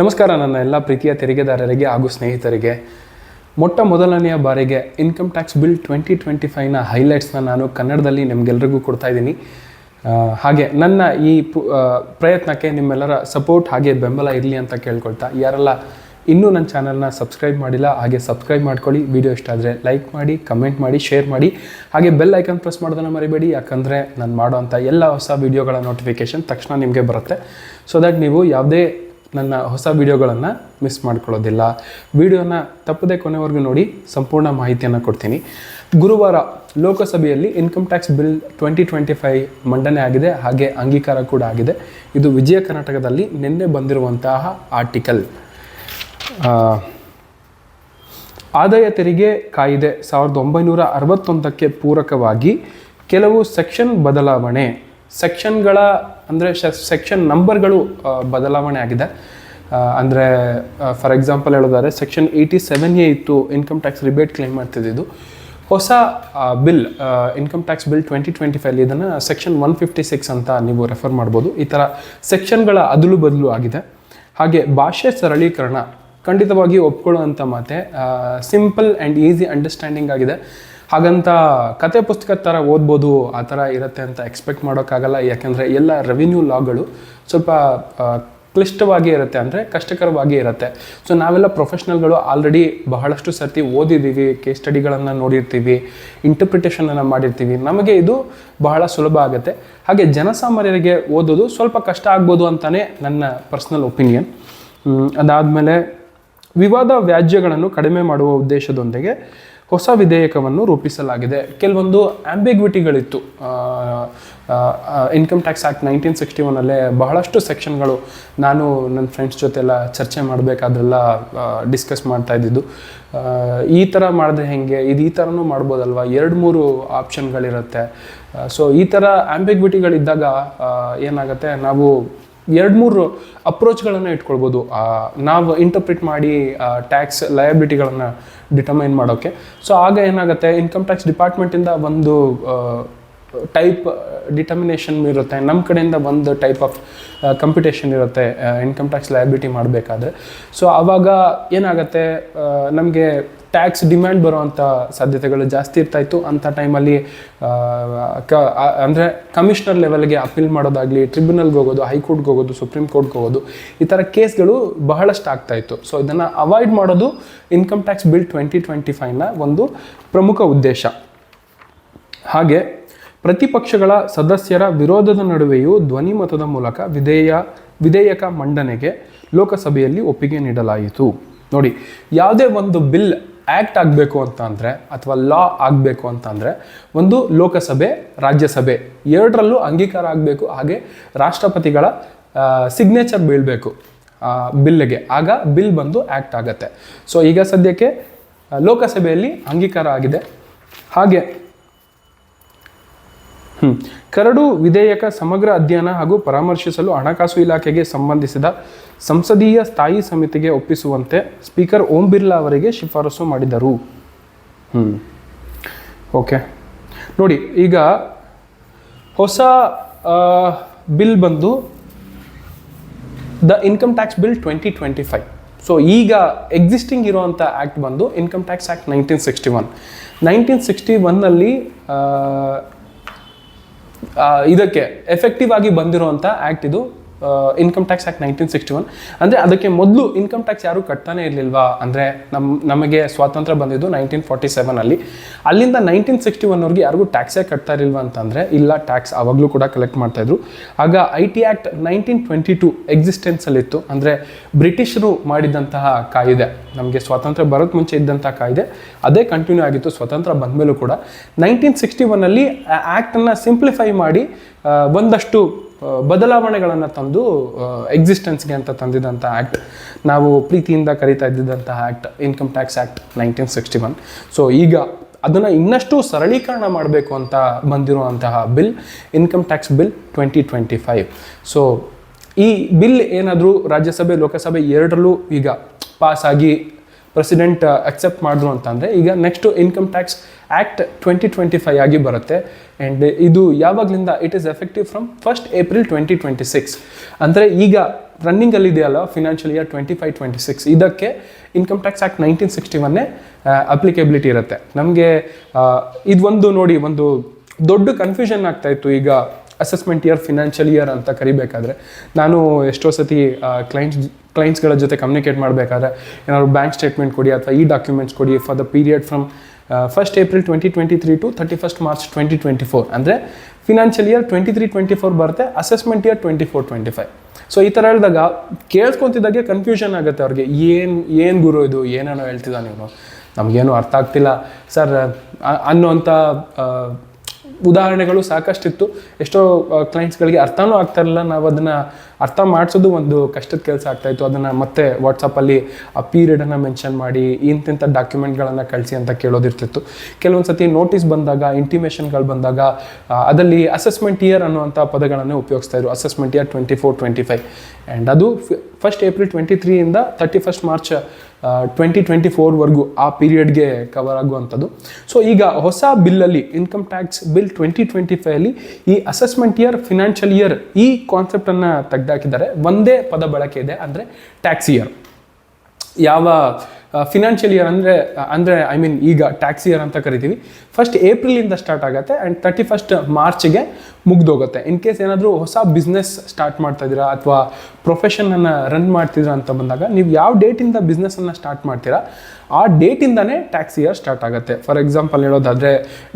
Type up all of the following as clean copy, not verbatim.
ನಮಸ್ಕಾರ ನನ್ನ ಎಲ್ಲ ಪ್ರೀತಿಯ ತೆರಿಗೆದಾರರಿಗೆ ಹಾಗೂ ಸ್ನೇಹಿತರಿಗೆ. ಮೊಟ್ಟ ಮೊದಲನೆಯ ಬಾರಿಗೆ ಇನ್ಕಮ್ ಟ್ಯಾಕ್ಸ್ ಬಿಲ್ 2025ನ ಹೈಲೈಟ್ಸ್ನ ನಾನು ಕನ್ನಡದಲ್ಲಿ ನಿಮಗೆಲ್ಲರಿಗೂ ಕೊಡ್ತಾ ಇದ್ದೀನಿ. ಹಾಗೆ ನನ್ನ ಈ ಪ್ರಯತ್ನಕ್ಕೆ ನಿಮ್ಮೆಲ್ಲರ ಸಪೋರ್ಟ್ ಹಾಗೆ ಬೆಂಬಲ ಇರಲಿ ಅಂತ ಕೇಳ್ಕೊಳ್ತಾ, ಯಾರೆಲ್ಲ ಇನ್ನೂ ನನ್ನ ಚಾನಲ್ನ ಸಬ್ಸ್ಕ್ರೈಬ್ ಮಾಡಿಲ್ಲ ಹಾಗೆ ಸಬ್ಸ್ಕ್ರೈಬ್ ಮಾಡ್ಕೊಳ್ಳಿ. ವಿಡಿಯೋ ಇಷ್ಟ ಆದರೆ ಲೈಕ್ ಮಾಡಿ, ಕಮೆಂಟ್ ಮಾಡಿ, ಶೇರ್ ಮಾಡಿ, ಹಾಗೆ ಬೆಲ್ ಐಕನ್ ಪ್ರೆಸ್ ಮಾಡೋದನ್ನು ಮರಿಬೇಡಿ. ಯಾಕಂದರೆ ನಾನು ಮಾಡೋವಂಥ ಎಲ್ಲ ಹೊಸ ವೀಡಿಯೋಗಳ ನೋಟಿಫಿಕೇಷನ್ ತಕ್ಷಣ ನಿಮಗೆ ಬರುತ್ತೆ. ಸೊ ದ್ಯಾಟ್ ನೀವು ಯಾವುದೇ ನನ್ನ ಹೊಸ ವೀಡಿಯೋಗಳನ್ನು ಮಿಸ್ ಮಾಡ್ಕೊಳ್ಳೋದಿಲ್ಲ. ವಿಡಿಯೋನ ತಪ್ಪದೆ ಕೊನೆವರೆಗೂ ನೋಡಿ, ಸಂಪೂರ್ಣ ಮಾಹಿತಿಯನ್ನು ಕೊಡ್ತೀನಿ. ಗುರುವಾರ ಲೋಕಸಭೆಯಲ್ಲಿ ಇನ್ಕಮ್ ಟ್ಯಾಕ್ಸ್ ಬಿಲ್ 2025 ಮಂಡನೆ ಆಗಿದೆ, ಹಾಗೆ ಅಂಗೀಕಾರ ಕೂಡ ಆಗಿದೆ. ಇದು ವಿಜಯ ಕರ್ನಾಟಕದಲ್ಲಿ ನಿನ್ನೆ ಬಂದಿರುವಂತಹ ಆರ್ಟಿಕಲ್. ಆದಾಯ ತೆರಿಗೆ ಕಾಯ್ದೆ 1961ಕ್ಕೆ ಪೂರಕವಾಗಿ ಕೆಲವು ಸೆಕ್ಷನ್ ಬದಲಾವಣೆ, ಸೆಕ್ಷನ್ಗಳ ಅಂದರೆ ಸೆಕ್ಷನ್ ನಂಬರ್ಗಳು ಬದಲಾವಣೆ ಆಗಿದೆ. ಅಂದರೆ ಫಾರ್ ಎಕ್ಸಾಂಪಲ್ ಹೇಳೋದಾದ್ರೆ ಸೆಕ್ಷನ್ 87A ಇತ್ತು, ಇನ್ಕಮ್ ಟ್ಯಾಕ್ಸ್ ರಿಬೇಟ್ ಕ್ಲೈಮ್ ಮಾಡ್ತಿದ್ದು. ಹೊಸ ಬಿಲ್ ಇನ್ಕಮ್ ಟ್ಯಾಕ್ಸ್ ಬಿಲ್ 2025 ಇದನ್ನು ಸೆಕ್ಷನ್ 156 ಅಂತ ನೀವು ರೆಫರ್ ಮಾಡ್ಬೋದು. ಈ ಥರ ಸೆಕ್ಷನ್ಗಳ ಅದಲು ಬದಲು ಆಗಿದೆ. ಹಾಗೆ ಭಾಷೆ ಸರಳೀಕರಣ ಖಂಡಿತವಾಗಿ ಒಪ್ಕೊಳ್ಳುವಂಥ ಮಾತೆ. ಸಿಂಪಲ್ ಆ್ಯಂಡ್ ಈಸಿ ಅಂಡರ್ಸ್ಟ್ಯಾಂಡಿಂಗ್ ಆಗಿದೆ. ಹಾಗಂತ ಕತೆ ಪುಸ್ತಕದ ಥರ ಓದ್ಬೋದು ಆ ಥರ ಇರುತ್ತೆ ಅಂತ ಎಕ್ಸ್ಪೆಕ್ಟ್ ಮಾಡೋಕ್ಕಾಗಲ್ಲ. ಯಾಕೆಂದರೆ ಎಲ್ಲ ರೆವಿನ್ಯೂ ಲಾಗಳು ಸ್ವಲ್ಪ ಕ್ಲಿಷ್ಟವಾಗಿ ಇರುತ್ತೆ, ಅಂದರೆ ಕಷ್ಟಕರವಾಗಿ ಇರುತ್ತೆ. ಸೊ ನಾವೆಲ್ಲ ಪ್ರೊಫೆಷ್ನಲ್ಗಳು ಆಲ್ರೆಡಿ ಬಹಳಷ್ಟು ಸರ್ತಿ ಓದಿದ್ದೀವಿ, ಕೇಸ್ ಸ್ಟಡಿಗಳನ್ನು ನೋಡಿರ್ತೀವಿ, ಇಂಟರ್ಪ್ರಿಟೇಷನನ್ನು ಮಾಡಿರ್ತೀವಿ. ನಮಗೆ ಇದು ಬಹಳ ಸುಲಭ ಆಗುತ್ತೆ. ಹಾಗೆ ಜನಸಾಮಾನ್ಯರಿಗೆ ಓದೋದು ಸ್ವಲ್ಪ ಕಷ್ಟ ಆಗ್ಬೋದು ಅಂತಲೇ ನನ್ನ ಪರ್ಸ್ನಲ್ ಒಪಿನಿಯನ್. ಅದಾದಮೇಲೆ ವಿವಾದ ವ್ಯಾಜ್ಯಗಳನ್ನು ಕಡಿಮೆ ಮಾಡುವ ಉದ್ದೇಶದೊಂದಿಗೆ ಹೊಸ ವಿಧೇಯಕವನ್ನು ರೂಪಿಸಲಾಗಿದೆ. ಕೆಲವೊಂದು ಆಂಬಿಗ್ವಿಟಿಗಳಿತ್ತು ಇನ್ಕಮ್ ಟ್ಯಾಕ್ಸ್ ಆ್ಯಕ್ಟ್ 1961 ಬಹಳಷ್ಟು ಸೆಕ್ಷನ್ಗಳು. ನಾನು ನನ್ನ ಫ್ರೆಂಡ್ಸ್ ಜೊತೆಲ್ಲ ಚರ್ಚೆ ಮಾಡಬೇಕಾದ್ರೆಲ್ಲ ಡಿಸ್ಕಸ್ ಮಾಡ್ತಾ ಇದ್ದಿದ್ದು, ಈ ಥರ ಮಾಡಿದ್ರೆ ಹೆಂಗೆ, ಇದು ಈ ಥರನೂ ಮಾಡ್ಬೋದಲ್ವ, 2-3 ಆಪ್ಷನ್ಗಳಿರುತ್ತೆ. ಸೊ ಈ ಥರ ಆಂಬಿಗ್ವಿಟಿಗಳಿದ್ದಾಗ ಏನಾಗುತ್ತೆ, ನಾವು 2-3 ಅಪ್ರೋಚ್ಗಳನ್ನು ಇಟ್ಕೊಳ್ಬೋದು ನಾವು ಇಂಟರ್ಪ್ರಿಟ್ ಮಾಡಿ ಟ್ಯಾಕ್ಸ್ ಲಯಬಿಲಿಟಿಗಳನ್ನು ಡಿಟರ್ಮೈನ್ ಮಾಡೋಕ್ಕೆ. ಸೊ ಆಗ ಏನಾಗುತ್ತೆ, ಇನ್ಕಮ್ ಟ್ಯಾಕ್ಸ್ ಡಿಪಾರ್ಟ್ಮೆಂಟಿಂದ ಒಂದು ಟೈಪ್ ಡಿಟರ್ಮಿನೇಷನ್ ಇರುತ್ತೆ, ನಮ್ಮ ಕಡೆಯಿಂದ ಒಂದು ಟೈಪ್ ಆಫ್ ಕಂಪ್ಯೂಟೇಷನ್ ಇರುತ್ತೆ ಇನ್ಕಮ್ ಟ್ಯಾಕ್ಸ್ ಲಯಬಿಲಿಟಿ ಮಾಡಬೇಕಾದ್ರೆ. ಸೊ ಆವಾಗ ಏನಾಗುತ್ತೆ, ನಮಗೆ ಟ್ಯಾಕ್ಸ್ ಡಿಮ್ಯಾಂಡ್ ಬರುವಂಥ ಸಾಧ್ಯತೆಗಳು ಜಾಸ್ತಿ ಇರ್ತಾಯಿತ್ತು. ಅಂಥ ಟೈಮಲ್ಲಿ ಅಂದರೆ ಕಮಿಷನರ್ ಲೆವೆಲ್ಗೆ ಅಪೀಲ್ ಮಾಡೋದಾಗಲಿ, ಟ್ರಿಬ್ಯುನಲ್ಗೆ ಹೋಗೋದು, ಹೈಕೋರ್ಟ್ಗೆ ಹೋಗೋದು, ಸುಪ್ರೀಂ ಕೋರ್ಟ್ಗೆ ಹೋಗೋದು, ಈ ಥರ ಕೇಸ್ಗಳು ಬಹಳಷ್ಟು ಆಗ್ತಾಯಿತ್ತು. ಸೊ ಇದನ್ನು ಅವಾಯ್ಡ್ ಮಾಡೋದು ಇನ್ಕಮ್ ಟ್ಯಾಕ್ಸ್ ಬಿಲ್ 2025ನ ಒಂದು ಪ್ರಮುಖ ಉದ್ದೇಶ. ಹಾಗೆ ಪ್ರತಿಪಕ್ಷಗಳ ಸದಸ್ಯರ ವಿರೋಧದ ನಡುವೆಯೂ ಧ್ವನಿಮತದ ಮೂಲಕ ವಿಧೇಯಕ ಮಂಡನೆಗೆ ಲೋಕಸಭೆಯಲ್ಲಿ ಒಪ್ಪಿಗೆ ನೀಡಲಾಯಿತು. ನೋಡಿ, ಯಾವುದೇ ಒಂದು ಬಿಲ್ ಆ್ಯಕ್ಟ್ ಆಗಬೇಕು ಅಂತ ಅಂದರೆ ಅಥವಾ ಲಾ ಆಗಬೇಕು ಅಂತ ಅಂದರೆ ಒಂದು ಲೋಕಸಭೆ, ರಾಜ್ಯಸಭೆ ಎರಡರಲ್ಲೂ ಅಂಗೀಕಾರ ಆಗಬೇಕು. ಹಾಗೆ ರಾಷ್ಟ್ರಪತಿಗಳ ಸಿಗ್ನೇಚರ್ ಬೀಳಬೇಕು ಬಿಲ್ಗೆ, ಆಗ ಬಿಲ್ ಬಂದು ಆ್ಯಕ್ಟ್ ಆಗುತ್ತೆ. ಸೊ ಈಗ ಸದ್ಯಕ್ಕೆ ಲೋಕಸಭೆಯಲ್ಲಿ ಅಂಗೀಕಾರ ಆಗಿದೆ. ಹಾಗೆ ಕರಡು ವಿಧೇಯಕ ಸಮಗ್ರ ಅಧ್ಯಯನ ಹಾಗೂ ಪರಾಮರ್ಶಿಸಲು ಹಣಕಾಸು ಇಲಾಖೆಗೆ ಸಂಬಂಧಿಸಿದ ಸಂಸದೀಯ ಸ್ಥಾಯಿ ಸಮಿತಿಗೆ ಒಪ್ಪಿಸುವಂತೆ ಸ್ಪೀಕರ್ ಓಂ ಬಿರ್ಲಾ ಅವರಿಗೆ ಶಿಫಾರಸು ಮಾಡಿದರು. ಓಕೆ, ನೋಡಿ, ಈಗ ಹೊಸ ಬಿಲ್ ಬಂದು the income tax bill 2025. So ಈಗ ಎಕ್ಸಿಸ್ಟಿಂಗ್ ಇರುವಂಥ ಆ್ಯಕ್ಟ್ ಬಂದು ಇನ್ಕಮ್ ಟ್ಯಾಕ್ಸ್ ಆ್ಯಕ್ಟ್ 1961. 1961ನಲ್ಲಿ ಇದಕ್ಕೆ ಎಫೆಕ್ಟಿವ್ ಆಗಿ ಬಂದಿರುವಂಥ ಆ್ಯಕ್ಟ್ ಇದು ಇನ್ಕಮ್ ಟ್ಯಾಕ್ಸ್ ಆ್ಯಕ್ಟ್ 1961. ಅಂದರೆ ಅದಕ್ಕೆ ಮೊದಲು ಇನ್ಕಮ್ ಟ್ಯಾಕ್ಸ್ ಯಾರೂ ಕಟ್ತಾನೆ ಇರಲಿಲ್ವಾ, ಅಂದರೆ ನಮಗೆ ಸ್ವಾತಂತ್ರ್ಯ ಬಂದಿದ್ದು 1947. ಅಲ್ಲಿಂದ 1961 ಯಾರಿಗೂ ಟ್ಯಾಕ್ಸೇ ಕಟ್ತಾ ಇರಲಿಲ್ವ ಅಂತಂದರೆ ಇಲ್ಲ, ಟ್ಯಾಕ್ಸ್ ಆವಾಗಲೂ ಕೂಡ ಕಲೆಕ್ಟ್ ಮಾಡ್ತಾಯಿದ್ರು. ಆಗ IT ಆ್ಯಕ್ಟ್ 1922 ಎಕ್ಸಿಸ್ಟೆನ್ಸಲ್ಲಿತ್ತು. ಅಂದರೆ ಬ್ರಿಟಿಷರು ಮಾಡಿದಂತಹ ಕಾಯ್ದೆ, ನಮಗೆ ಸ್ವಾತಂತ್ರ್ಯ ಬರೋಕ್ಕೆ ಮುಂಚೆ ಇದ್ದಂಥ ಕಾಯ್ದೆ ಅದೇ ಕಂಟಿನ್ಯೂ ಆಗಿತ್ತು ಸ್ವಾತಂತ್ರ್ಯ ಬಂದ ಮೇಲೂ ಕೂಡ. 1961 ಆ್ಯಕ್ಟನ್ನು ಸಿಂಪ್ಲಿಫೈ ಮಾಡಿ ಒಂದಷ್ಟು ಬದಲಾವಣೆಗಳನ್ನು ತಂದು ಎಕ್ಸಿಸ್ಟೆನ್ಸ್ಗೆ ಅಂತ ತಂದಿದ್ದಂಥ ಆ್ಯಕ್ಟ್, ನಾವು ಪ್ರೀತಿಯಿಂದ ಕರೀತಾ ಇದ್ದಿದ್ದಂತಹ act income tax act 1961. So ಈಗ ಅದನ್ನು ಇನ್ನಷ್ಟು ಸರಳೀಕರಣ ಮಾಡಬೇಕು ಅಂತ ಬಂದಿರುವಂತಹ bill income tax bill 2025. So ಈ ಬಿಲ್ ಏನಾದರೂ ರಾಜ್ಯಸಭೆ ಲೋಕಸಭೆ ಎರಡರಲ್ಲೂ ಈಗ ಪಾಸಾಗಿ ಪ್ರೆಸಿಡೆಂಟ್ ಅಕ್ಸೆಪ್ಟ್ ಮಾಡಿದ್ರು ಅಂತಂದರೆ ಈಗ ನೆಕ್ಸ್ಟು ಇನ್ಕಮ್ ಟ್ಯಾಕ್ಸ್ ಆ್ಯಕ್ಟ್ 2025 ಆಗಿ ಬರುತ್ತೆ. ಆ್ಯಂಡ್ ಇದು ಯಾವಾಗಲಿಂದ it is effective from 1st April 2026. ಅಂದರೆ ಈಗ ರನ್ನಿಂಗಲ್ಲಿದೆಯಲ್ಲ ಫಿನಾನ್ಷಿಯಲ್ ಇಯರ್ 25-26 ಇದಕ್ಕೆ ಇನ್ಕಮ್ ಟ್ಯಾಕ್ಸ್ ಆ್ಯಕ್ಟ್ 1961 ಅಪ್ಲಿಕೇಬಿಲಿಟಿ ಇರುತ್ತೆ. ನಮಗೆ ಇದೊಂದು ನೋಡಿ ಒಂದು ದೊಡ್ಡ ಕನ್ಫ್ಯೂಷನ್ ಆಗ್ತಾಯಿತ್ತು. ಈಗ ಅಸೆಸ್ಮೆಂಟ್ ಇಯರ್ ಫಿನಾನ್ಷಿಯಲ್ ಇಯರ್ ಅಂತ ಕರಿಬೇಕಾದ್ರೆ ನಾನು ಎಷ್ಟೋ ಸತಿ ಕ್ಲೈಂಟ್ಸ್ಗಳ ಜೊತೆ ಕಮ್ಯುನಿಕೇಟ್ ಮಾಡಬೇಕಾದ್ರೆ ಏನಾದ್ರು ಬ್ಯಾಂಕ್ ಸ್ಟೇಟ್ಮೆಂಟ್ ಕೊಡಿ ಅಥವಾ ಈ ಡಾಕ್ಯುಮೆಂಟ್ಸ್ ಕೊಡಿ for the period from 1st April 2023 to 31st March 2024. ಅಂದರೆ ಫಿನಾನ್ಷಿಯಲ್ ಇಯರ್ 23-24 ಬರುತ್ತೆ, ಅಸೆಸ್ಮೆಂಟ್ ಇಯರ್ 24-25. ಸೊ ಈ ಥರ ಹೇಳಿದಾಗ ಕೇಳಿಸ್ಕೊತಿದ್ದಾಗೆ ಕನ್ಫ್ಯೂಷನ್ ಆಗುತ್ತೆ ಅವ್ರಿಗೆ. ಏನು ಗುರು ಇದು ಏನೇನೋ ಹೇಳ್ತಿದ್ದ ನೀವು, ನಮಗೇನು ಅರ್ಥ ಆಗ್ತಿಲ್ಲ ಸರ್ ಅನ್ನೋಂಥ ಉದಾಹರಣೆಗಳು ಸಾಕಷ್ಟಿತ್ತು. ಎಷ್ಟೋ ಕ್ಲೈಂಟ್ಸ್ಗಳಿಗೆ ಅರ್ಥನೂ ಆಗ್ತಾ ಇರಲಿಲ್ಲ. ನಾವು ಅದನ್ನು ಅರ್ಥ ಮಾಡಿಸೋದು ಒಂದು ಕಷ್ಟದ ಕೆಲಸ ಆಗ್ತಾಯಿತ್ತು. ಅದನ್ನು ಮತ್ತೆ ವಾಟ್ಸಪ್ಪಲ್ಲಿ ಆ ಪೀರಿಯಡನ್ನು ಮೆನ್ಷನ್ ಮಾಡಿ ಇಂತಿಂಥ ಡಾಕ್ಯುಮೆಂಟ್ಗಳನ್ನು ಕಳಿಸಿ ಅಂತ ಕೇಳೋದಿರ್ತಿತ್ತು. ಕೆಲವೊಂದು ಸತಿ ನೋಟಿಸ್ ಬಂದಾಗ, ಇಂಟಿಮೇಷನ್ಗಳು ಬಂದಾಗ ಅದರಲ್ಲಿ ಅಸೆಸ್ಮೆಂಟ್ ಇಯರ್ ಅನ್ನುವಂಥ ಪದಗಳನ್ನು ಉಪಯೋಗಿಸ್ತಾಯಿದ್ರು. ಅಸೆಸ್ಮೆಂಟ್ ಇಯರ್ 24-25 ಆ್ಯಂಡ್ ಅದು 1st April 2023 ಇಂದ 31st March 2024ವರೆಗೂ ಆ ಪೀರಿಯಡ್ಗೆ ಕವರ್ ಆಗುವಂಥದ್ದು. ಸೊ ಈಗ ಹೊಸ ಬಿಲ್ಲಲ್ಲಿ ಇನ್ಕಮ್ ಟ್ಯಾಕ್ಸ್ ಬಿಲ್ 2025 ಈ ಅಸೆಸ್ಮೆಂಟ್ ಇಯರ್ ಫಿನಾನ್ಷಿಯಲ್ ಇಯರ್ ಈ ಕಾನ್ಸೆಪ್ಟನ್ನು ತೆಗೆದಾಕಿದ್ದಾರೆ. ಒಂದೇ ಪದ ಬಳಕೆ ಇದೆ, ಅಂದರೆ ಟ್ಯಾಕ್ಸ್ ಇಯರ್. ಯಾವ ಫಿನಾನ್ಷಿಯಲ್ ಇಯರ್ ಅಂದರೆ ಐ ಮೀನ್ ಈಗ ಟ್ಯಾಕ್ಸ್ ಇಯರ್ ಅಂತ ಕರಿತೀವಿ, 1st April ಸ್ಟಾರ್ಟ್ ಆಗುತ್ತೆ ಆ್ಯಂಡ್ 31st March ಮುಗ್ದೋಗುತ್ತೆ. ಇನ್ ಕೇಸ್ ಏನಾದರೂ ಹೊಸ ಬಿಸ್ನೆಸ್ ಸ್ಟಾರ್ಟ್ ಮಾಡ್ತಾ ಇದ್ದೀರಾ ಅಥವಾ ಪ್ರೊಫೆಷನನ್ನು ರನ್ ಮಾಡ್ತಿದ್ದೀರಾ ಅಂತ ಬಂದಾಗ ನೀವು ಯಾವ ಡೇಟಿಂದ ಬಿಸ್ನೆಸ್ಸನ್ನು ಸ್ಟಾರ್ಟ್ ಮಾಡ್ತೀರಾ ಆ ಡೇಟಿಂದನೇ ಟ್ಯಾಕ್ಸ್ ಇಯರ್ ಸ್ಟಾರ್ಟ್ ಆಗುತ್ತೆ. ಫಾರ್ ಎಕ್ಸಾಂಪಲ್ ಹೇಳೋದಾದರೆ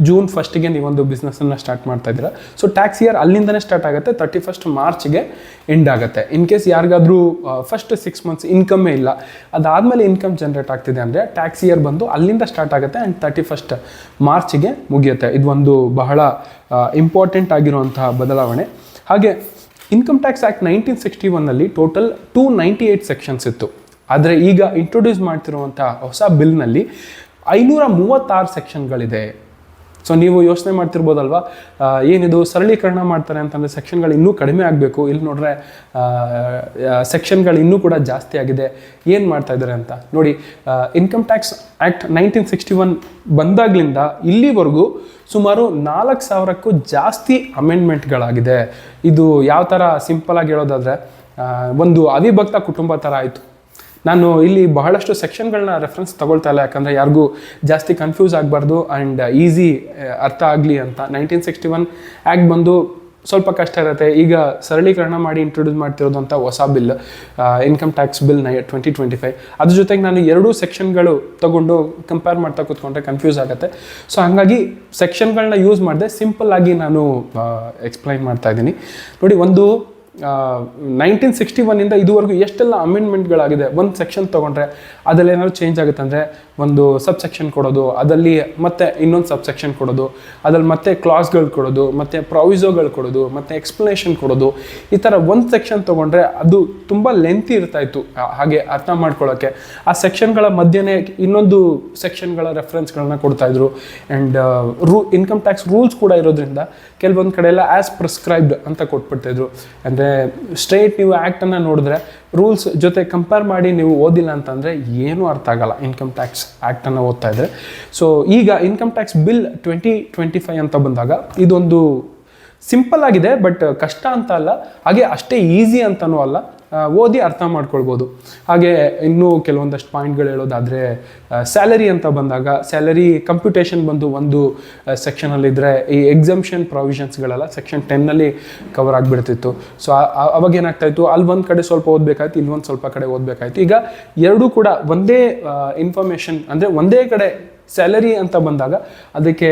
June 1st ನೀವೊಂದು ಬಿಸ್ನೆಸ್ಸನ್ನು ಸ್ಟಾರ್ಟ್ ಮಾಡ್ತಾ ಇದ್ದೀರಾ, ಸೊ ಟ್ಯಾಕ್ಸ್ ಇಯರ್ ಅಲ್ಲಿಂದನೇ ಸ್ಟಾರ್ಟ್ ಆಗುತ್ತೆ, 31st March ಎಂಡ್ ಆಗುತ್ತೆ. ಇನ್ ಕೇಸ್ ಯಾರಿಗಾದರೂ ಫಸ್ಟ್ 6 months ಇನ್ಕಮ್ಮೇ ಇಲ್ಲ, ಅದಾದಮೇಲೆ ಇನ್ಕಮ್ ಜನರೇಟ್ ಆಗ್ತಿದೆ ಅಂದರೆ ಟ್ಯಾಕ್ಸ್ ಇಯರ್ ಬಂದು ಅಲ್ಲಿಂದ ಸ್ಟಾರ್ಟ್ ಆಗುತ್ತೆ ಆ್ಯಂಡ್ 31st March ಮುಗಿಯುತ್ತೆ. ಇದು ಒಂದು ಬಹಳ ಇಂಪಾರ್ಟೆಂಟ್ ಆಗಿರುವಂತಹ ಬದಲಾವಣೆ. ಹಾಗೆ income tax act 1961 total 298 sections ಇತ್ತು. ಆದರೆ ಈಗ ಇಂಟ್ರೊಡ್ಯೂಸ್ ಮಾಡ್ತಿರುವಂಥ ಹೊಸ ಬಿಲ್ನಲ್ಲಿ 536 ಸೆಕ್ಷನ್ಗಳಿದೆ. ಸೊ ನೀವು ಯೋಚನೆ ಮಾಡ್ತಿರ್ಬೋದಲ್ವಾ, ಏನಿದು ಸರಳೀಕರಣ ಮಾಡ್ತಾರೆ ಅಂತಂದರೆ ಸೆಕ್ಷನ್ಗಳು ಇನ್ನೂ ಕಡಿಮೆ ಆಗಬೇಕು, ಇಲ್ಲಿ ನೋಡ್ರೆ ಸೆಕ್ಷನ್ಗಳು ಇನ್ನೂ ಕೂಡ ಜಾಸ್ತಿ ಆಗಿದೆ, ಏನು ಮಾಡ್ತಾ ಇದ್ದಾರೆ ಅಂತ ನೋಡಿ. ಇನ್ಕಮ್ ಟ್ಯಾಕ್ಸ್ ಆ್ಯಕ್ಟ್ 1961 ಬಂದಾಗ್ಲಿಂದ ಇಲ್ಲಿವರೆಗೂ ಸುಮಾರು 4,000ಕ್ಕೂ ಜಾಸ್ತಿ ಅಮೆಂಡ್ಮೆಂಟ್ಗಳಾಗಿದೆ. ಇದು ಯಾವ ಥರ ಸಿಂಪಲಾಗಿ ಹೇಳೋದಾದರೆ ಒಂದು ಅವಿಭಕ್ತ ಕುಟುಂಬ ಥರ ಆಯಿತು. ನಾನು ಇಲ್ಲಿ ಬಹಳಷ್ಟು ಸೆಕ್ಷನ್ಗಳನ್ನ ರೆಫರೆನ್ಸ್ ತಗೊಳ್ತಾ ಇಲ್ಲ, ಯಾಕಂದರೆ ಯಾರಿಗೂ ಜಾಸ್ತಿ ಕನ್ಫ್ಯೂಸ್ ಆಗಬಾರ್ದು ಆ್ಯಂಡ್ ಈಸಿ ಅರ್ಥ ಆಗಲಿ ಅಂತ. 1961 ಆ್ಯಕ್ಟ್ ಬಂದು ಸ್ವಲ್ಪ ಕಷ್ಟ ಇರುತ್ತೆ. ಈಗ ಸರಳೀಕರಣ ಮಾಡಿ ಇಂಟ್ರೊಡ್ಯೂಸ್ ಮಾಡ್ತಿರೋದಂಥ ಹೊಸ ಬಿಲ್ ಇನ್ಕಮ್ ಟ್ಯಾಕ್ಸ್ ಬಿಲ್ 2025. ಅದ್ರ ಜೊತೆಗೆ ನಾನು 2 ಸೆಕ್ಷನ್ಗಳು ತಗೊಂಡು ಕಂಪೇರ್ ಮಾಡ್ತಾ ಕೂತ್ಕೊಂಡ್ರೆ ಕನ್ಫ್ಯೂಸ್ ಆಗುತ್ತೆ. ಸೊ ಹಾಗಾಗಿ ಸೆಕ್ಷನ್ಗಳನ್ನ ಯೂಸ್ ಮಾಡಿದೆ ಸಿಂಪಲ್ಲಾಗಿ ನಾನು ಎಕ್ಸ್ಪ್ಲೈನ್ ಮಾಡ್ತಾ ಇದ್ದೀನಿ. ನೋಡಿ, ಒಂದು 1961 ಇದುವರೆಗೂ ಎಷ್ಟೆಲ್ಲ ಅಮೆಂಡ್ಮೆಂಟ್ಗಳಾಗಿದೆ. ಒಂದು ಸೆಕ್ಷನ್ ತೊಗೊಂಡ್ರೆ ಅದರಲ್ಲಿ ಏನಾದ್ರು ಚೇಂಜ್ ಆಗುತ್ತೆ ಅಂದರೆ ಒಂದು ಸಬ್ ಸೆಕ್ಷನ್ ಕೊಡೋದು, ಅದರಲ್ಲಿ ಮತ್ತೆ ಇನ್ನೊಂದು ಸಬ್ ಸೆಕ್ಷನ್ ಕೊಡೋದು, ಅದ್ರಲ್ಲಿ ಮತ್ತೆ ಕ್ಲಾಸ್ಗಳು ಕೊಡೋದು, ಮತ್ತು ಪ್ರಾವಿಸೋಗಳು ಕೊಡೋದು, ಮತ್ತು ಎಕ್ಸ್ಪ್ಲನೇಷನ್ ಕೊಡೋದು. ಈ ಥರ ಒಂದು ಸೆಕ್ಷನ್ ತೊಗೊಂಡ್ರೆ ಅದು ತುಂಬ ಲೆಂತಿ ಇರ್ತಾಯಿತ್ತು ಹಾಗೆ ಅರ್ಥ ಮಾಡ್ಕೊಳ್ಳೋಕ್ಕೆ. ಆ ಸೆಕ್ಷನ್ಗಳ ಮಧ್ಯೆ ಇನ್ನೊಂದು ಸೆಕ್ಷನ್ಗಳ ರೆಫರೆನ್ಸ್ಗಳನ್ನ ಕೊಡ್ತಾಯಿದ್ರು. ಆ್ಯಂಡ್ ಇನ್ಕಮ್ ಟ್ಯಾಕ್ಸ್ ರೂಲ್ಸ್ ಕೂಡ ಇರೋದ್ರಿಂದ ಕೆಲವೊಂದು ಕಡೆ ಎಲ್ಲ ಆ್ಯಸ್ ಪ್ರಿಸ್ಕ್ರೈಬ್ಡ್ ಅಂತ ಕೊಟ್ಬಿಡ್ತಾಯಿದ್ರು. ಅಂದರೆ ಸ್ಟ್ರೈಟ್ ನೀವು ಆ್ಯಕ್ಟನ್ನು ನೋಡಿದ್ರೆ ರೂಲ್ಸ್ ಜೊತೆ ಕಂಪೇರ್ ಮಾಡಿ ನೀವು ಓದಿಲ್ಲ ಅಂತಂದರೆ ಏನೂ ಅರ್ಥ ಆಗಲ್ಲ ಇನ್ಕಮ್ ಟ್ಯಾಕ್ಸ್ ಆ್ಯಕ್ಟನ್ನು ಓದ್ತಾ ಇದ್ದರೆ. ಸೊ ಈಗ ಇನ್ಕಮ್ ಟ್ಯಾಕ್ಸ್ ಬಿಲ್ 2025 ಅಂತ ಬಂದಾಗ ಇದೊಂದು ಸಿಂಪಲ್ ಆಗಿದೆ, ಬಟ್ ಕಷ್ಟ ಅಂತ ಅಲ್ಲ, ಹಾಗೆ ಅಷ್ಟೇ ಈಸಿ ಅಂತನೂ ಅಲ್ಲ. ಓದಿ ಅರ್ಥ ಮಾಡ್ಕೊಳ್ಬೋದು. ಹಾಗೆ ಇನ್ನೂ ಕೆಲವೊಂದಷ್ಟು ಪಾಯಿಂಟ್ಗಳು ಹೇಳೋದಾದರೆ ಸ್ಯಾಲರಿ ಅಂತ ಬಂದಾಗ ಸ್ಯಾಲರಿ ಕಂಪ್ಯೂಟೇಷನ್ ಬಂದು ಒಂದು ಸೆಕ್ಷನಲ್ಲಿದ್ದರೆ ಈ ಎಕ್ಸಂಪ್ಷನ್ ಪ್ರಾವಿಷನ್ಸ್ಗಳೆಲ್ಲ ಸೆಕ್ಷನ್ 10 ಕವರ್ ಆಗಿಬಿಡ್ತಿತ್ತು. ಸೊ ಅವಾಗ ಏನಾಗ್ತಾಯಿತ್ತು, ಅಲ್ಲಿ ಒಂದು ಕಡೆ ಸ್ವಲ್ಪ ಓದಬೇಕಾಯ್ತು, ಇಲ್ಲೊಂದು ಸ್ವಲ್ಪ ಕಡೆ ಓದಬೇಕಾಯ್ತು. ಈಗ ಎರಡೂ ಕೂಡ ಒಂದೇ ಇನ್ಫಾರ್ಮೇಷನ್, ಅಂದರೆ ಒಂದೇ ಕಡೆ ಸ್ಯಾಲರಿ ಅಂತ ಬಂದಾಗ ಅದಕ್ಕೆ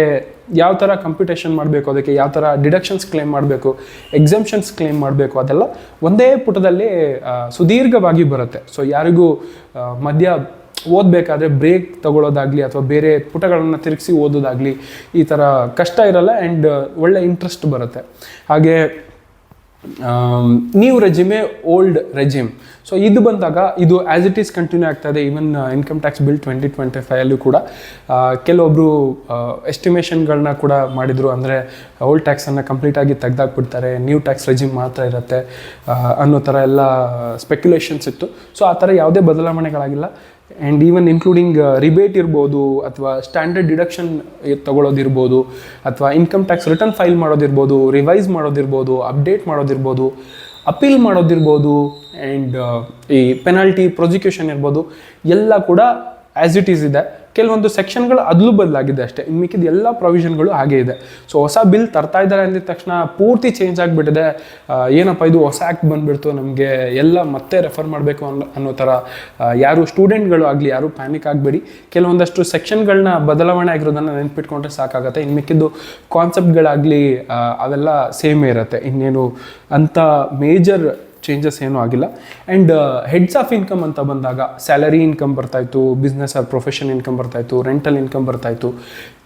ಯಾವ ಥರ ಕಂಪ್ಯೂಟೇಷನ್ ಮಾಡಬೇಕು, ಅದಕ್ಕೆ ಯಾವ ಥರ ಡಿಡಕ್ಷನ್ಸ್ ಕ್ಲೇಮ್ ಮಾಡಬೇಕು, ಎಕ್ಸಂಪ್ಷನ್ಸ್ ಕ್ಲೇಮ್ ಮಾಡಬೇಕು, ಅದೆಲ್ಲ ಒಂದೇ ಪುಟದಲ್ಲಿ ಸುದೀರ್ಘವಾಗಿ ಬರುತ್ತೆ. ಸೊ ಯಾರಿಗೂ ಮಧ್ಯ ಓದಬೇಕಾದ್ರೆ ಬ್ರೇಕ್ ತಗೊಳ್ಳೋದಾಗಲಿ ಅಥವಾ ಬೇರೆ ಪುಟಗಳನ್ನು ತಿರುಗಿಸಿ ಓದೋದಾಗಲಿ ಈ ಥರ ಕಷ್ಟ ಇರಲ್ಲ ಆ್ಯಂಡ್ ಒಳ್ಳೆ ಇಂಟ್ರೆಸ್ಟ್ ಬರುತ್ತೆ. ಹಾಗೆ ನ್ಯೂ ರೆಜಿಮೆ, ಓಲ್ಡ್ ರೆಜಿಮ್. ಸೊ ಇದು ಬಂದಾಗ ಇದು ಆ್ಯಸ್ ಇಟ್ ಈಸ್ ಕಂಟಿನ್ಯೂ ಆಗ್ತಾಯಿದೆ. ಈವನ್ ಇನ್ಕಮ್ ಟ್ಯಾಕ್ಸ್ ಬಿಲ್ 2025 ಕೂಡ ಕೆಲವೊಬ್ಬರು ಎಸ್ಟಿಮೇಷನ್ಗಳನ್ನ ಕೂಡ ಮಾಡಿದರು. ಅಂದರೆ ಓಲ್ಡ್ ಟ್ಯಾಕ್ಸನ್ನು ಕಂಪ್ಲೀಟಾಗಿ ತೆಗೆದಾಕ್ಬಿಡ್ತಾರೆ, ನ್ಯೂ ಟ್ಯಾಕ್ಸ್ ರೆಜಿಮ್ ಮಾತ್ರ ಇರುತ್ತೆ ಅನ್ನೋ ಥರ ಎಲ್ಲ ಸ್ಪೆಕ್ಯುಲೇಷನ್ಸ್ ಇತ್ತು. ಸೊ ಆ ಥರ ಯಾವುದೇ ಬದಲಾವಣೆಗಳಾಗಿಲ್ಲ. ಆ್ಯಂಡ್ ಈವನ್ ಇನ್ಕ್ಲೂಡಿಂಗ್ ರಿಬೇಟ್ ಇರ್ಬೋದು, ಅಥವಾ ಸ್ಟ್ಯಾಂಡರ್ಡ್ ಡಿಡಕ್ಷನ್ ತೊಗೊಳೋದಿರ್ಬೋದು, ಅಥವಾ ಇನ್ಕಮ್ ಟ್ಯಾಕ್ಸ್ ರಿಟರ್ನ್ ಫೈಲ್ ಮಾಡೋದಿರ್ಬೋದು, ರಿವೈಸ್ ಮಾಡೋದಿರ್ಬೋದು, ಅಪ್ಡೇಟ್ ಮಾಡೋದಿರ್ಬೋದು, ಅಪೀಲ್ ಮಾಡೋದಿರ್ಬೋದು, ಆ್ಯಂಡ್ ಈ ಪೆನಾಲ್ಟಿ ಪ್ರೊಸಿಕ್ಯೂಷನ್ ಇರ್ಬೋದು, ಎಲ್ಲ ಕೂಡ ಆ್ಯಸ್ ಇಟ್ ಈಸ್ ಇದೆ. ಕೆಲವೊಂದು ಸೆಕ್ಷನ್ಗಳು ಅದಲು ಬದಲಾಗಿದೆ ಅಷ್ಟೇ, ಇನ್ನು ಮಿಕ್ಕಿದ ಎಲ್ಲ ಪ್ರೊವಿಷನ್ಗಳು ಹಾಗೆ ಇದೆ. ಸೊ ಹೊಸ ಬಿಲ್ ತರ್ತಾ ಇದ್ದಾರೆ ಅಂದಿದ ತಕ್ಷಣ ಪೂರ್ತಿ ಚೇಂಜ್ ಆಗಿಬಿಟ್ಟಿದೆ, ಏನಪ್ಪ ಇದು ಹೊಸ ಆ್ಯಕ್ಟ್ ಬಂದುಬಿಡ್ತು, ನಮಗೆ ಎಲ್ಲ ಮತ್ತೆ ರೆಫರ್ ಮಾಡಬೇಕು ಅನ್ನೋ ಥರ ಯಾರು ಸ್ಟೂಡೆಂಟ್ಗಳು ಆಗಲಿ ಯಾರು ಪ್ಯಾನಿಕ್ ಆಗಬೇಡಿ. ಕೆಲವೊಂದಷ್ಟು ಸೆಕ್ಷನ್ಗಳನ್ನ ಬದಲಾವಣೆ ಆಗಿರೋದನ್ನು ನೆನ್ಪಿಟ್ಕೊಂಡ್ರೆ ಸಾಕಾಗುತ್ತೆ. ಇನ್ನು ಮಿಕ್ಕಿದ್ದು ಕಾನ್ಸೆಪ್ಟ್ಗಳಾಗಲಿ ಅವೆಲ್ಲ ಸೇಮೇ ಇರುತ್ತೆ, ಇನ್ನೇನು ಅಂಥ ಮೇಜರ್ ಚೇಂಜಸ್ ಏನೂ ಆಗಿಲ್ಲ. ಆ್ಯಂಡ್ ಹೆಡ್ಸ್ ಆಫ್ ಇನ್ಕಮ್ ಅಂತ ಬಂದಾಗ ಸ್ಯಾಲರಿ ಇನ್ಕಮ್ ಬರ್ತಾಯಿತ್ತು, ಬಿಸ್ನೆಸ್ ಆರ್ ಪ್ರೊಫೆಷನ್ ಇನ್ಕಮ್ ಬರ್ತಾಯಿತ್ತು, ರೆಂಟಲ್ ಇನ್ಕಮ್ ಬರ್ತಾಯಿತ್ತು,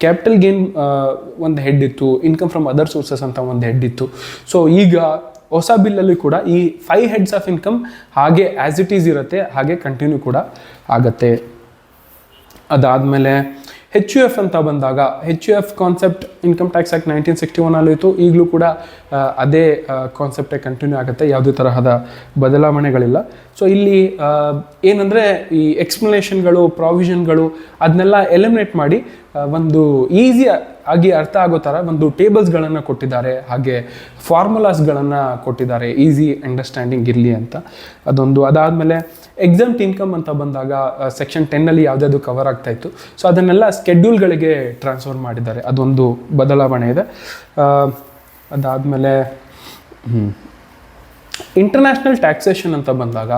ಕ್ಯಾಪಿಟಲ್ ಗೇನ್ ಒಂದು ಹೆಡ್ ಇತ್ತು, ಇನ್ಕಮ್ ಫ್ರಮ್ ಅದರ್ ಸೋರ್ಸಸ್ ಅಂತ ಒಂದು ಹೆಡ್ ಇತ್ತು. ಸೊ ಈಗ ಹೊಸ ಬಿಲ್ಲಲ್ಲಿ ಕೂಡ ಈ 5 ಹೆಡ್ಸ್ ಆಫ್ ಇನ್ಕಮ್ ಹಾಗೆ ಆ್ಯಸ್ ಇಟ್ ಈಸ್ ಇರುತ್ತೆ, ಹಾಗೆ ಕಂಟಿನ್ಯೂ ಕೂಡ ಆಗುತ್ತೆ. ಅದಾದಮೇಲೆ HUF ಅಂತ ಬಂದಾಗ HUF concept income tax act 1961 ಇತ್ತು, ಈಗಲೂ ಕೂಡ ಅದೇ ಕಾನ್ಸೆಪ್ಟೇ ಕಂಟಿನ್ಯೂ ಆಗುತ್ತೆ, ಯಾವುದೇ ತರಹದ ಬದಲಾವಣೆಗಳಿಲ್ಲ. ಸೊ ಇಲ್ಲಿ ಏನಂದರೆ ಈ ಎಕ್ಸ್ಪ್ಲನೇಷನ್ಗಳು, ಪ್ರಾವಿಷನ್ಗಳು ಅದನ್ನೆಲ್ಲ ಎಲಿಮಿನೇಟ್ ಮಾಡಿ ಒಂದು ಈಸಿ ಆಗಿ ಅರ್ಥ ಆಗೋ ಥರ ಒಂದು ಟೇಬಲ್ಸ್ಗಳನ್ನು ಕೊಟ್ಟಿದ್ದಾರೆ, ಹಾಗೆ ಫಾರ್ಮುಲಾಸ್ಗಳನ್ನು ಕೊಟ್ಟಿದ್ದಾರೆ, ಈಸಿ ಅಂಡರ್ಸ್ಟ್ಯಾಂಡಿಂಗ್ ಇರಲಿ ಅಂತ ಅದೊಂದು. ಅದಾದಮೇಲೆ ಎಕ್ಸಾಮ್ಟ್ ಇನ್ಕಮ್ ಅಂತ ಬಂದಾಗ ಸೆಕ್ಷನ್ 10 ಯಾವುದ್ಯಾವುದು ಕವರ್ ಆಗ್ತಾಯಿತ್ತು, ಸೊ ಅದನ್ನೆಲ್ಲ ಸ್ಕೆಡ್ಯೂಲ್ಗಳಿಗೆ ಟ್ರಾನ್ಸ್ಫರ್ ಮಾಡಿದ್ದಾರೆ, ಅದೊಂದು ಬದಲಾವಣೆ ಇದೆ. ಅದಾದಮೇಲೆ ಇಂಟರ್ನ್ಯಾಷನಲ್ ಟ್ಯಾಕ್ಸೇಷನ್ ಅಂತ ಬಂದಾಗ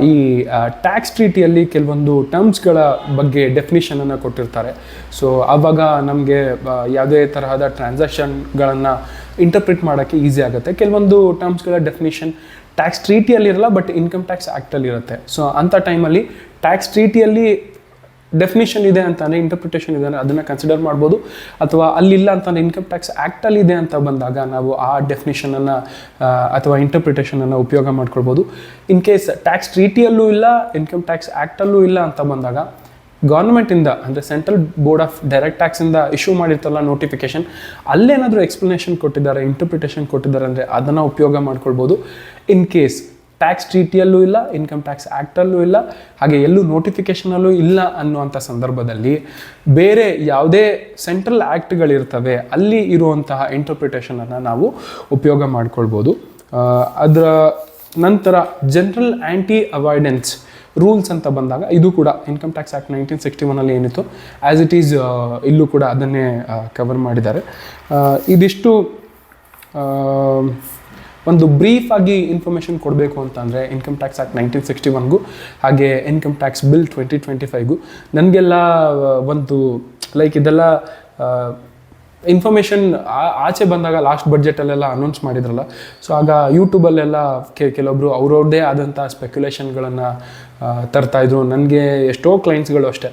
ಈ ಟ್ಯಾಕ್ಸ್ ಟ್ರೀಟಿಯಲ್ಲಿ ಕೆಲವೊಂದು ಟರ್ಮ್ಸ್ಗಳ ಬಗ್ಗೆ ಡೆಫಿನಿಷನನ್ನು ಕೊಟ್ಟಿರ್ತಾರೆ. ಸೊ ಆವಾಗ ನಮಗೆ ಯಾವುದೇ ತರಹದ ಟ್ರಾನ್ಸಾಕ್ಷನ್ಗಳನ್ನು ಇಂಟರ್ಪ್ರಿಟ್ ಮಾಡೋಕ್ಕೆ ಈಸಿ ಆಗುತ್ತೆ. ಕೆಲವೊಂದು ಟರ್ಮ್ಸ್ಗಳ ಡೆಫಿನಿಷನ್ ಟ್ಯಾಕ್ಸ್ ಟ್ರೀಟಿಯಲ್ಲಿರಲ್ಲ, ಬಟ್ ಇನ್ಕಮ್ ಟ್ಯಾಕ್ಸ್ ಆ್ಯಕ್ಟಲ್ಲಿ ಇರುತ್ತೆ. ಸೊ ಅಂಥ ಟೈಮಲ್ಲಿ ಟ್ಯಾಕ್ಸ್ ಟ್ರೀಟಿಯಲ್ಲಿ ಡೆಫಿನಿಷನ್ ಇದೆ ಅಂತಂದರೆ, ಇಂಟರ್ಪ್ರಿಟೇಷನ್ ಇದೆ ಅಂದರೆ ಅದನ್ನು ಕನ್ಸಿಡರ್ ಮಾಡ್ಬೋದು, ಅಥವಾ ಅಲ್ಲಿಲ್ಲ ಅಂತಂದರೆ ಇನ್ಕಮ್ ಟ್ಯಾಕ್ಸ್ ಆ್ಯಕ್ಟಲ್ಲಿ ಇದೆ ಅಂತ ಬಂದಾಗ ನಾವು ಆ ಡೆಫಿನಿಷನನ್ನು ಅಥವಾ ಇಂಟರ್ಪ್ರಿಟೇಷನನ್ನು ಉಪಯೋಗ ಮಾಡ್ಕೊಳ್ಬೋದು. ಇನ್ ಕೇಸ್ ಟ್ಯಾಕ್ಸ್ ಟ್ರೀಟಿಯಲ್ಲೂ ಇಲ್ಲ, ಇನ್ಕಮ್ ಟ್ಯಾಕ್ಸ್ ಆ್ಯಕ್ಟಲ್ಲೂ ಇಲ್ಲ ಅಂತ ಬಂದಾಗ ಗೌರ್ಮೆಂಟಿಂದ ಅಂದರೆ ಸೆಂಟ್ರಲ್ ಬೋರ್ಡ್ ಆಫ್ ಡೈರೆಕ್ಟ್ ಟ್ಯಾಕ್ಸಿಂದ ಇಶ್ಯೂ ಮಾಡಿರ್ತಲ್ಲ ನೋಟಿಫಿಕೇಷನ್, ಅಲ್ಲೇನಾದರೂ ಎಕ್ಸ್ಪ್ಲನೇಷನ್ ಕೊಟ್ಟಿದ್ದಾರೆ, ಇಂಟರ್ಪ್ರಿಟೇಷನ್ ಕೊಟ್ಟಿದ್ದಾರೆ ಅಂದರೆ ಅದನ್ನು ಉಪಯೋಗ ಮಾಡ್ಕೊಳ್ಬೋದು. ಇನ್ ಕೇಸ್ ಟ್ಯಾಕ್ಸ್ ಟ್ರೀಟಿಯಲ್ಲೂ ಇಲ್ಲ, ಇನ್ಕಮ್ ಟ್ಯಾಕ್ಸ್ ಆ್ಯಕ್ಟಲ್ಲೂ ಇಲ್ಲ, ಹಾಗೆ ಎಲ್ಲೂ ನೋಟಿಫಿಕೇಷನಲ್ಲೂ ಇಲ್ಲ ಅನ್ನುವಂಥ ಸಂದರ್ಭದಲ್ಲಿ ಬೇರೆ ಯಾವುದೇ ಸೆಂಟ್ರಲ್ ಆ್ಯಕ್ಟ್ಗಳಿರ್ತವೆ ಅಲ್ಲಿ ಇರುವಂತಹ ಇಂಟರ್ಪ್ರಿಟೇಷನನ್ನು ನಾವು ಉಪಯೋಗ ಮಾಡ್ಕೊಳ್ಬೋದು. ಅದರ ನಂತರ ಜನರಲ್ ಆ್ಯಂಟಿ ಅವಾಯ್ಡೆನ್ಸ್ ರೂಲ್ಸ್ ಅಂತ ಬಂದಾಗ ಇದು ಕೂಡ ಇನ್ಕಮ್ ಟ್ಯಾಕ್ಸ್ ಆ್ಯಕ್ಟ್ 1961 ಏನಿತ್ತು ಆ್ಯಸ್ ಇಟ್ ಈಸ್ ಇಲ್ಲೂ ಕೂಡ ಅದನ್ನೇ ಕವರ್ ಮಾಡಿದ್ದಾರೆ. ಇದಿಷ್ಟು ಒಂದು ಬ್ರೀಫ್ ಆಗಿ ಇನ್ಫಾರ್ಮೇಷನ್ ಕೊಡಬೇಕು ಅಂತಂದರೆ ಇನ್ಕಮ್ ಟ್ಯಾಕ್ಸ್ ಆ್ಯಕ್ಟ್ 1961ಗೂ ಹಾಗೆ ಇನ್ಕಮ್ ಟ್ಯಾಕ್ಸ್ ಬಿಲ್ 2025ಗೂ ನನಗೆಲ್ಲ ಒಂದು ಲೈಕ್ ಇದೆಲ್ಲ ಇನ್ಫಾರ್ಮೇಷನ್ ಆಚೆ ಬಂದಾಗ ಲಾಸ್ಟ್ ಬಡ್ಜೆಟಲ್ಲೆಲ್ಲ ಅನೌನ್ಸ್ ಮಾಡಿದ್ರಲ್ಲ, ಸೊ ಆಗ ಯೂಟ್ಯೂಬಲ್ಲೆಲ್ಲ ಕೆಲವೊಬ್ಬರು ಅವ್ರವ್ರದ್ದೇ ಆದಂಥ ಸ್ಪೆಕ್ಯುಲೇಷನ್ಗಳನ್ನು ತರ್ತಾಯಿದ್ರು. ನನಗೆ ಎಷ್ಟೋ ಕ್ಲೈಂಟ್ಸ್ಗಳು ಅಷ್ಟೇ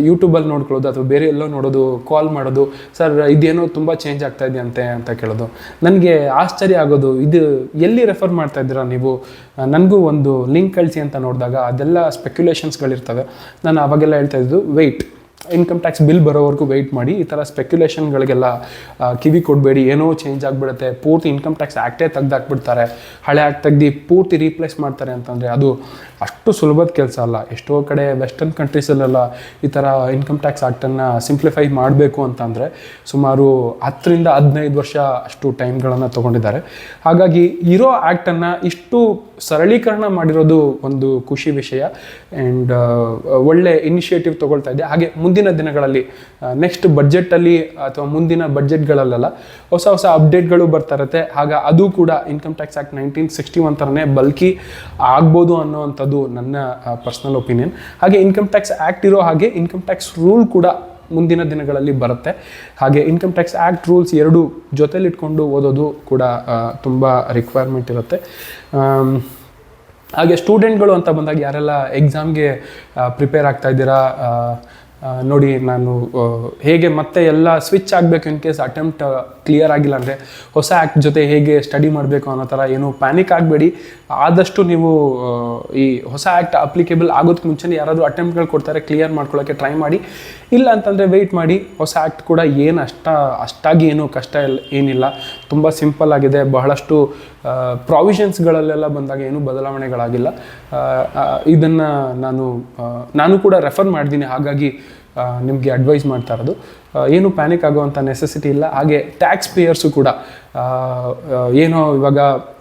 ಯೂಟ್ಯೂಬಲ್ಲಿ ನೋಡ್ಕೊಳ್ಳೋದು ಅಥವಾ ಬೇರೆ ಎಲ್ಲೋ ನೋಡೋದು, ಕಾಲ್ ಮಾಡೋದು, ಸರ್ ಇದೇನೋ ತುಂಬ ಚೇಂಜ್ ಆಗ್ತಾ ಇದೆಯಂತೆ ಅಂತ ಕೇಳೋದು. ನನಗೆ ಆಶ್ಚರ್ಯ ಆಗೋದು, ಇದು ಎಲ್ಲಿ ರೆಫರ್ ಮಾಡ್ತಾ ಇದ್ದೀರಾ ನೀವು, ನನಗೂ ಒಂದು ಲಿಂಕ್ ಕಳಿಸಿ ಅಂತ ನೋಡಿದಾಗ ಅದೆಲ್ಲ ಸ್ಪೆಕ್ಯುಲೇಷನ್ಸ್ಗಳಿರ್ತವೆ. ನಾನು ಅವಾಗೆಲ್ಲ ಹೇಳ್ತಾ ಇದ್ದು ವೆಯ್ಟ್, ಇನ್ಕಮ್ ಟ್ಯಾಕ್ಸ್ ಬಿಲ್ ಬರೋವರೆಗೂ ವೆಯ್ಟ್ ಮಾಡಿ, ಈ ಥರ ಸ್ಪೆಕ್ಯುಲೇಷನ್ಗಳಿಗೆಲ್ಲ ಕಿವಿ ಕೊಡಬೇಡಿ, ಏನೋ ಚೇಂಜ್ ಆಗಿಬಿಡುತ್ತೆ, ಪೂರ್ತಿ ಇನ್ಕಮ್ ಟ್ಯಾಕ್ಸ್ ಆ್ಯಕ್ಟೇ ತೆಗ್ದಾಕ್ಬಿಡ್ತಾರೆ, ಹಳೆ ಆ್ಯಕ್ಟ್ ತೆಗ್ದು ಪೂರ್ತಿ ರೀಪ್ಲೇಸ್ ಮಾಡ್ತಾರೆ ಅಂತಂದರೆ ಅದು ಅಷ್ಟು ಸುಲಭದ ಕೆಲಸ ಅಲ್ಲ. ಎಷ್ಟೋ ಕಡೆ ವೆಸ್ಟರ್ನ್ ಕಂಟ್ರೀಸಲ್ಲೆಲ್ಲ ಈ ಥರ ಇನ್ಕಮ್ ಟ್ಯಾಕ್ಸ್ ಆ್ಯಕ್ಟನ್ನು ಸಿಂಪ್ಲಿಫೈ ಮಾಡಬೇಕು ಅಂತಂದರೆ ಸುಮಾರು 10 ರಿಂದ 15 ವರ್ಷ ಅಷ್ಟು ಟೈಮ್ಗಳನ್ನು ತೊಗೊಂಡಿದ್ದಾರೆ. ಹಾಗಾಗಿ ಇರೋ ಆ್ಯಕ್ಟನ್ನು ಇಷ್ಟು ಸರಳೀಕರಣ ಮಾಡಿರೋದು ಒಂದು ಖುಷಿ ವಿಷಯ ಆ್ಯಂಡ್ ಒಳ್ಳೆ ಇನಿಷಿಯೇಟಿವ್ ತೊಗೊಳ್ತಾ ಇದೆ. ಹಾಗೆ ಮುಂದಿನ ದಿನಗಳಲ್ಲಿ ನೆಕ್ಸ್ಟ್ ಬಡ್ಜೆಟಲ್ಲಿ ಅಥವಾ ಮುಂದಿನ ಬಡ್ಜೆಟ್ಗಳಲ್ಲೆಲ್ಲ ಹೊಸ ಹೊಸ ಅಪ್ಡೇಟ್ಗಳು ಬರ್ತಾ ಇರುತ್ತೆ. ಅದು ಕೂಡ ಇನ್ಕಮ್ ಟ್ಯಾಕ್ಸ್ ಆ್ಯಕ್ಟ್ 1961 ಥರನೇ ಬಲ್ಕಿ ಆಗ್ಬೋದು ಅನ್ನೋವಂಥದ್ದು ನನ್ನ ಪರ್ಸ್ನಲ್ ಒಪಿನಿಯನ್. ಹಾಗೆ ಇನ್ಕಮ್ ಟ್ಯಾಕ್ಸ್ ಆ್ಯಕ್ಟ್ ಇರೋ ಹಾಗೆ ಇನ್ಕಮ್ ಟ್ಯಾಕ್ಸ್ ರೂಲ್ ಕೂಡ ಮುಂದಿನ ದಿನಗಳಲ್ಲಿ ಬರುತ್ತೆ. ಹಾಗೆ ಇನ್ಕಮ್ ಟ್ಯಾಕ್ಸ್ ಆ್ಯಕ್ಟ್ ರೂಲ್ಸ್ ಎರಡೂ ಜೊತೆಲಿಟ್ಕೊಂಡು ಓದೋದು ಕೂಡ ತುಂಬ ರಿಕ್ವೈರ್ಮೆಂಟ್ ಇರುತ್ತೆ. ಹಾಗೆ ಸ್ಟೂಡೆಂಟ್ಗಳು ಅಂತ ಬಂದಾಗ ಯಾರೆಲ್ಲ ಎಕ್ಸಾಮ್ಗೆ ಪ್ರಿಪೇರ್ ಆಗ್ತಾ ಇದ್ದೀರಾ, ನೋಡಿ ನಾನು ಹೇಗೆ ಮತ್ತೆ ಎಲ್ಲ ಸ್ವಿಚ್ ಆಗಬೇಕು ಇನ್ ಕೇಸ್ ಅಟೆಂಪ್ಟ್ ಕ್ಲಿಯರ್ ಆಗಿಲ್ಲ ಅಂದರೆ ಹೊಸ ಆ್ಯಕ್ಟ್ ಜೊತೆ ಹೇಗೆ ಸ್ಟಡಿ ಮಾಡಬೇಕು ಅನ್ನೋ ಥರ ಏನು ಪ್ಯಾನಿಕ್ ಆಗಬೇಡಿ. ಆದಷ್ಟು ನೀವು ಈ ಹೊಸ ಆ್ಯಕ್ಟ್ ಅಪ್ಲಿಕೇಬಲ್ ಆಗೋದಕ್ಕೆ ಮುಂಚೆ ಯಾರಾದರೂ ಅಟೆಂಪ್ಟ್ಗಳು ಕೊಡ್ತಾರೆ ಕ್ಲಿಯರ್ ಮಾಡ್ಕೊಳ್ಳೋಕ್ಕೆ ಟ್ರೈ ಮಾಡಿ. ಇಲ್ಲ ಅಂತಂದರೆ ವೆಯ್ಟ್ ಮಾಡಿ. ಹೊಸ ಆ್ಯಕ್ಟ್ ಕೂಡ ಏನು ಅಷ್ಟಾಗಿ ಏನು ಕಷ್ಟ ಏನಿಲ್ಲ, ತುಂಬ ಸಿಂಪಲ್ ಆಗಿದೆ. ಬಹಳಷ್ಟು ಪ್ರಾವಿಷನ್ಸ್ಗಳಲ್ಲೆಲ್ಲ ಬಂದಾಗ ಏನೂ ಬದಲಾವಣೆಗಳಾಗಿಲ್ಲ. ಇದನ್ನು ನಾನು ಕೂಡ ರೆಫರ್ ಮಾಡಿದ್ದೀನಿ, ಹಾಗಾಗಿ ನಿಮಗೆ ಅಡ್ವೈಸ್ ಮಾಡ್ತಾ ಇರೋದು. ಏನು ಪ್ಯಾನಿಕ್ ಆಗುವಂಥ ನೆಸೆಸಿಟಿ ಇಲ್ಲ. ಹಾಗೆ ಟ್ಯಾಕ್ಸ್ ಪೇಯರ್ಸು ಕೂಡ ಏನೋ ಇವಾಗ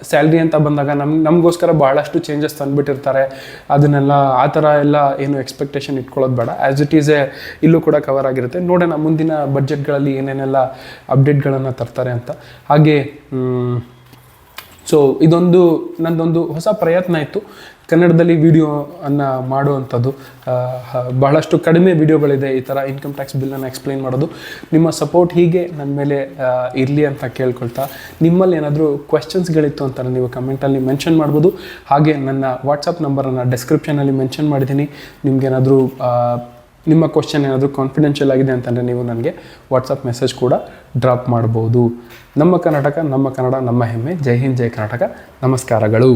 ಸ್ಯಾಲ್ರಿ ಅಂತ ಬಂದಾಗ ನಮಗೋಸ್ಕರ ಭಾಳಷ್ಟು ಚೇಂಜಸ್ ತಂದುಬಿಟ್ಟಿರ್ತಾರೆ. ಅದನ್ನೆಲ್ಲ ಆ ಥರ ಎಲ್ಲ ಏನು ಎಕ್ಸ್ಪೆಕ್ಟೇಷನ್ ಇಟ್ಕೊಳ್ಳೋದು ಬೇಡ. ಆ್ಯಸ್ ಇಟ್ ಈಸ್ ಇಲ್ಲೂ ಕೂಡ ಕವರ್ ಆಗಿರುತ್ತೆ. ನೋಡೋಣ ಮುಂದಿನ ಬಡ್ಜೆಟ್ಗಳಲ್ಲಿ ಏನೇನೆಲ್ಲ ಅಪ್ಡೇಟ್ಗಳನ್ನು ತರ್ತಾರೆ ಅಂತ. ಹಾಗೆ ಸೊ ಇದೊಂದು ನನ್ನದೊಂದು ಹೊಸ ಪ್ರಯತ್ನ ಇತ್ತು ಕನ್ನಡದಲ್ಲಿ ವಿಡಿಯೋವನ್ನು ಮಾಡುವಂಥದ್ದು. ಬಹಳಷ್ಟು ಕಡಿಮೆ ವಿಡಿಯೋಗಳಿದೆ ಈ ಥರ ಇನ್ಕಮ್ ಟ್ಯಾಕ್ಸ್ ಬಿಲ್ಲನ್ನು ಎಕ್ಸ್ಪ್ಲೈನ್ ಮಾಡೋದು. ನಿಮ್ಮ ಸಪೋರ್ಟ್ ಹೀಗೆ ನನ್ನ ಮೇಲೆ ಇರಲಿ ಅಂತ ಕೇಳ್ಕೊಳ್ತಾ, ನಿಮ್ಮಲ್ಲಿ ಏನಾದರೂ ಕ್ವೆಶ್ಚನ್ಸ್ಗಳಿತ್ತು ಅಂತ ನೀವು ಕಮೆಂಟಲ್ಲಿ ಮೆನ್ಷನ್ ಮಾಡ್ಬೋದು. ಹಾಗೆ ನನ್ನ ವಾಟ್ಸಪ್ ನಂಬರನ್ನು ಡಿಸ್ಕ್ರಿಪ್ಷನಲ್ಲಿ ಮೆನ್ಷನ್ ಮಾಡಿದ್ದೀನಿ. ನಿಮಗೇನಾದರೂ ನಿಮ್ಮ ಕ್ವಶನ್ ಏನಾದರೂ ಕಾನ್ಫಿಡೆನ್ಷಿಯಲ್ ಆಗಿದೆ ಅಂತಂದರೆ ನೀವು ನನಗೆ ವಾಟ್ಸಪ್ ಮೆಸೇಜ್ ಕೂಡ ಡ್ರಾಪ್ ಮಾಡ್ಬೋದು. ನಮ್ಮ ಕರ್ನಾಟಕ, ನಮ್ಮ ಕನ್ನಡ, ನಮ್ಮ ಹೆಮ್ಮೆ. ಜೈ ಹಿಂದ್, ಜೈ ಕರ್ನಾಟಕ. ನಮಸ್ಕಾರಗಳು.